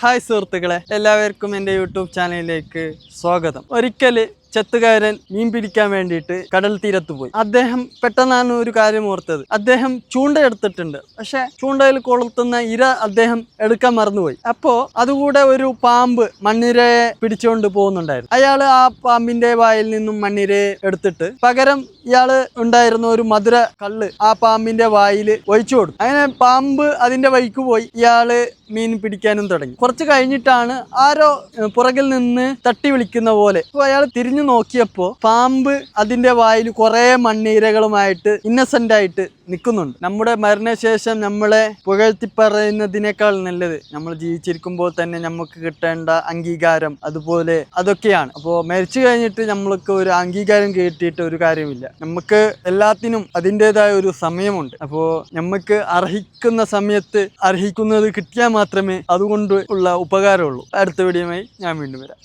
Hi സുഹൃത്തുക്കളെ, എല്ലാവർക്കും എൻ്റെ യൂട്യൂബ് ചാനലിലേക്ക് സ്വാഗതം. ഒരിക്കല് ചെത്തുകാരൻ മീൻ പിടിക്കാൻ വേണ്ടിയിട്ട് കടൽ തീരത്ത് പോയി. അദ്ദേഹം പെട്ടെന്നാണ് ഒരു കാര്യം ഓർത്തത്. അദ്ദേഹം ചൂണ്ട എടുത്തിട്ടുണ്ട്, പക്ഷെ ചൂണ്ടയിൽ കൊളുത്തുന്ന ഇര അദ്ദേഹം എടുക്കാൻ മറന്നുപോയി. അപ്പോ അതുകൂടെ ഒരു പാമ്പ് മണ്ണിരയെ പിടിച്ചുകൊണ്ട് പോകുന്നുണ്ടായിരുന്നു. അയാള് ആ പാമ്പിന്റെ വായിൽ നിന്നും മണ്ണിരയെ എടുത്തിട്ട് പകരം ഇയാള് ഉണ്ടായിരുന്ന ഒരു മധുര കള്ള് ആ പാമ്പിന്റെ വായിൽ ഒഴിച്ചു കൊടുത്തു. അങ്ങനെ പാമ്പ് അതിന്റെ വഴിക്ക് പോയി. ഇയാള് മീൻ പിടിക്കാനും തുടങ്ങി. കുറച്ച് കഴിഞ്ഞിട്ടാണ് ആരോ പുറകിൽ നിന്ന് തട്ടി വിളിക്കുന്ന പോലെ. അപ്പോൾ അയാൾ തിരിഞ്ഞു നോക്കിയപ്പോൾ പാമ്പ് അതിന്റെ വായിൽ കുറെ മണ്ണീരകളുമായിട്ട് ഇന്നസെന്റ് ആയിട്ട് നിൽക്കുന്നുണ്ട്. നമ്മുടെ മരണശേഷം നമ്മളെ പുകഴ്ത്തി പറയുന്നതിനേക്കാൾ നല്ലത് നമ്മൾ ജീവിച്ചിരിക്കുമ്പോൾ തന്നെ നമുക്ക് കിട്ടേണ്ട അംഗീകാരം അതുപോലെ അതൊക്കെയാണ്. അപ്പോൾ മരിച്ചു കഴിഞ്ഞിട്ട് നമ്മൾക്ക് ഒരു അംഗീകാരം കിട്ടിയിട്ട് ഒരു കാര്യമില്ല. നമുക്ക് എല്ലാത്തിനും അതിൻ്റെതായ ഒരു സമയമുണ്ട്. അപ്പോൾ നമുക്ക് അർഹിക്കുന്ന സമയത്ത് അർഹിക്കുന്നത് കിട്ടിയാൽ മാത്രമേ അതുകൊണ്ട് ഉള്ള ഉപകാരമുള്ളൂ. അടുത്ത വീഡിയോയുമായി ഞാൻ വീണ്ടും വരാം.